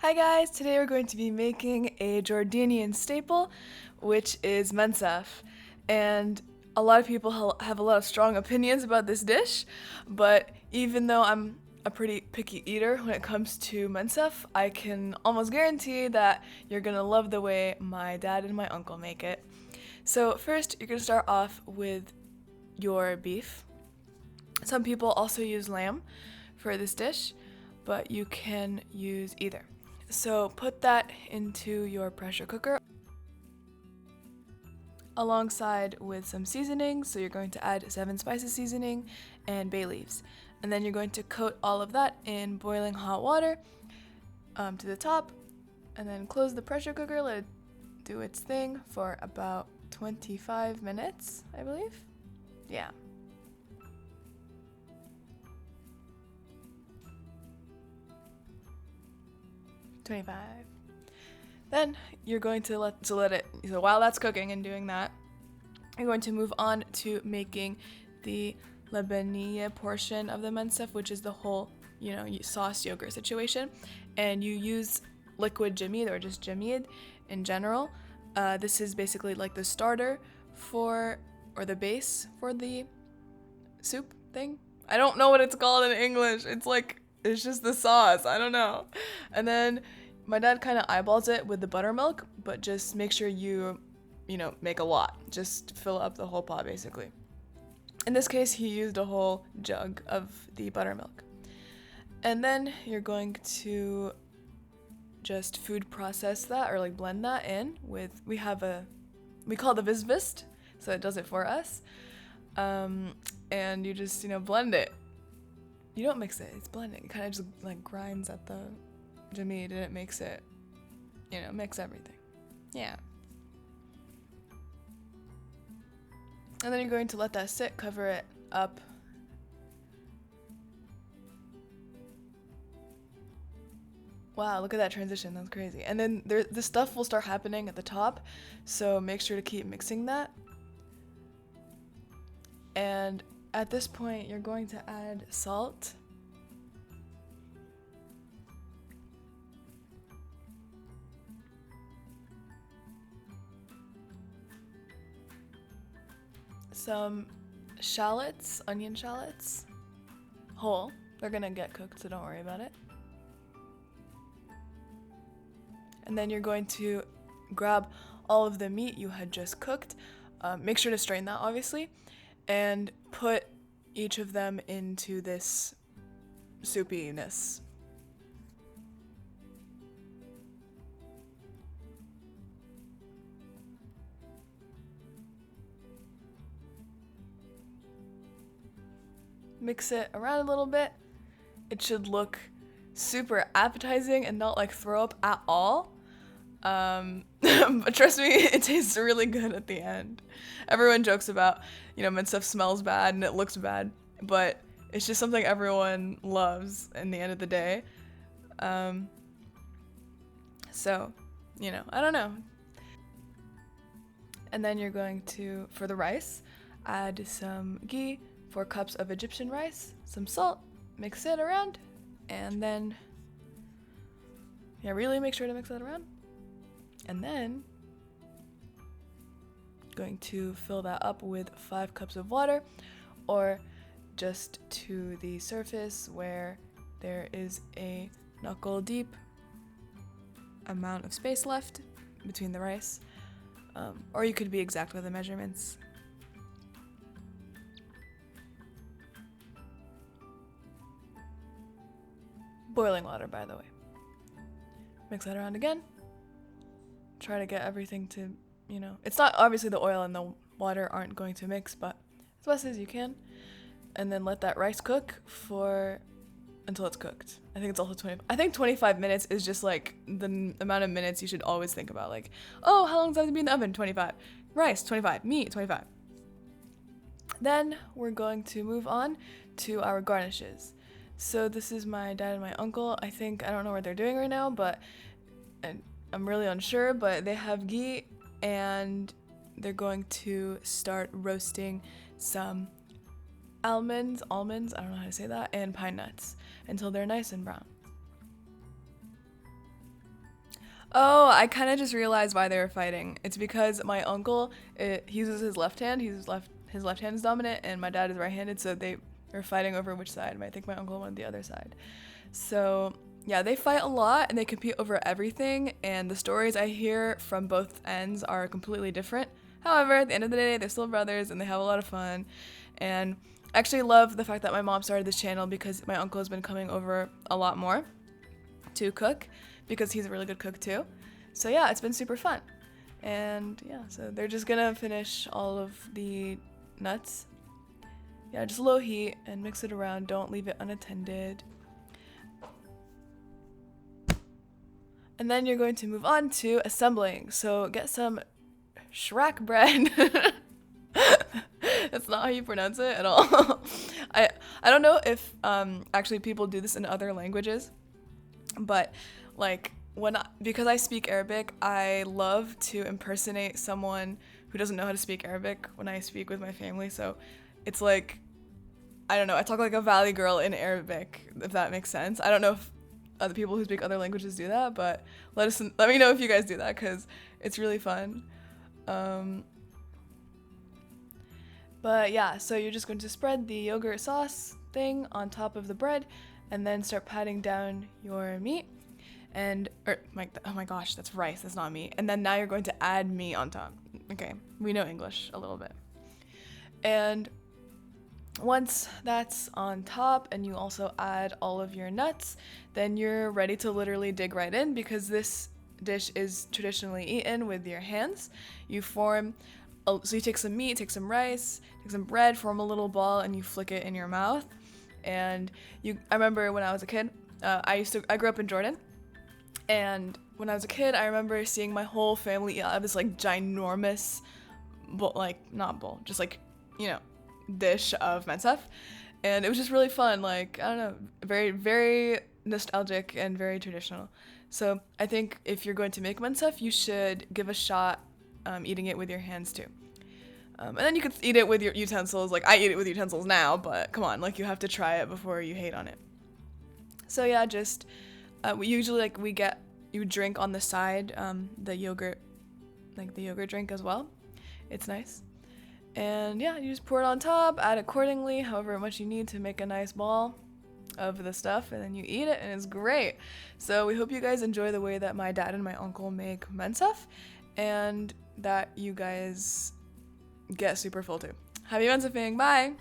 Hi guys, today we're going to be making a Jordanian staple, which is Mansaf. And a lot of people have a lot of strong opinions about this dish, but even though I'm a pretty picky eater when it comes to Mansaf, I can almost guarantee that you're gonna love the way my dad and my uncle make it. So first, you're gonna start off with your beef. Some people also use lamb for this dish, but you can use either. So put that into your pressure cooker alongside with some seasoning. So you're going to add 7 spices seasoning and bay leaves. And then you're going to coat all of that in boiling hot water to the top, and then close the pressure cooker, let it do its thing for about 25 minutes, I believe. Yeah. Then you're going to let it, so while that's cooking and doing that, you're going to move on to making the Lebanese portion of the Mansaf, which is the whole, sauce yogurt situation. And you use liquid jameed or just jameed in general. This is basically like the starter or the base for the soup thing. I don't know what it's called in English. It's just the sauce. I don't know. And then my dad kind of eyeballs it with the buttermilk, but just make sure you make a lot. Just fill up the whole pot basically. In this case, he used a whole jug of the buttermilk. And then you're going to just food process that or blend that in with, we call it the visvist, so it does it for us. And you just, blend it. You don't mix it, it's blending. It kind of just grinds at the jameed and it makes it, mix everything. Yeah. And then you're going to let that sit, cover it up. Wow, look at that transition, that's crazy. And then the stuff will start happening at the top, so make sure to keep mixing that. And at this point, you're going to add salt. Some shallots, onion shallots, whole. They're gonna get cooked, so don't worry about it. And then you're going to grab all of the meat you had just cooked. Make sure to strain that, obviously, and put each of them into this soupiness. Mix it around a little bit. It should look super appetizing and not throw up at all. But trust me, it tastes really good at the end. Everyone jokes about, when stuff smells bad and it looks bad, but it's just something everyone loves in the end of the day. So, I don't know. And then you're going to, for the rice, add some ghee, 4 cups of Egyptian rice, some salt, mix it around, and then, really make sure to mix that around. And then, going to fill that up with 5 cups of water, or just to the surface where there is a knuckle deep amount of space left between the rice, or you could be exact with the measurements. Boiling water, by the way. Mix that around again. Try to get everything to, it's not obviously the oil and the water aren't going to mix, but as best as you can. And then let that rice cook until it's cooked. I think it's also 25 minutes is just the amount of minutes you should always think about. Oh, how long does it have to be in the oven? 25. Rice, 25. Meat, 25. Then we're going to move on to our garnishes. So this is my dad and my uncle. I don't know what they're doing right now, but I'm really unsure, but they have ghee and they're going to start roasting some almonds, I don't know how to say that, and pine nuts until they're nice and brown. Oh, I kind of just realized why they were fighting. It's because my uncle, he uses his left hand. His left hand is dominant, and my dad is right-handed. So they are fighting over which side. I think my uncle wanted the other side. So yeah, they fight a lot and they compete over everything. And the stories I hear from both ends are completely different. However, at the end of the day, they're still brothers and they have a lot of fun. And I actually love the fact that my mom started this channel because my uncle has been coming over a lot more to cook, because he's a really good cook too. So yeah, it's been super fun. And yeah, so they're just gonna finish all of the nuts. Yeah, just low heat and mix it around. Don't leave it unattended. And then you're going to move on to assembling. So get some Shrak bread. That's not how you pronounce it at all. I don't know if actually people do this in other languages, but like because I speak Arabic, I love to impersonate someone who doesn't know how to speak Arabic when I speak with my family. So it's like, I don't know, I talk like a valley girl in Arabic, if that makes sense. I don't know if other people who speak other languages do that, but let me know if you guys do that, because it's really fun. But yeah, so you're just going to spread the yogurt sauce thing on top of the bread and then start patting down your meat. Oh my gosh, that's rice, that's not meat. And then now you're going to add meat on top. Okay, we know English a little bit. And once that's on top and you also add all of your nuts, then you're ready to literally dig right in, because this dish is traditionally eaten with your hands. So you take some meat, take some rice, take some bread, form a little ball, and you flick it in your mouth. And I remember when I was a kid, I grew up in Jordan, and when I was a kid, I remember seeing my whole family eat out of this like ginormous bowl, not bowl, just dish of Mansaf. And it was just really fun, I don't know, very, very nostalgic and very traditional. So I think if you're going to make Mansaf, you should give a shot eating it with your hands too. And then you could eat it with your utensils. I eat it with utensils now, but come on, you have to try it before you hate on it. So yeah, just we usually you drink on the side the yogurt, the yogurt drink as well. It's nice. And yeah, you just pour it on top, add accordingly, however much you need to make a nice ball of the stuff, and then you eat it, and it's great. So we hope you guys enjoy the way that my dad and my uncle make Mansaf, and that you guys get super full too. Happy Mansafing, bye!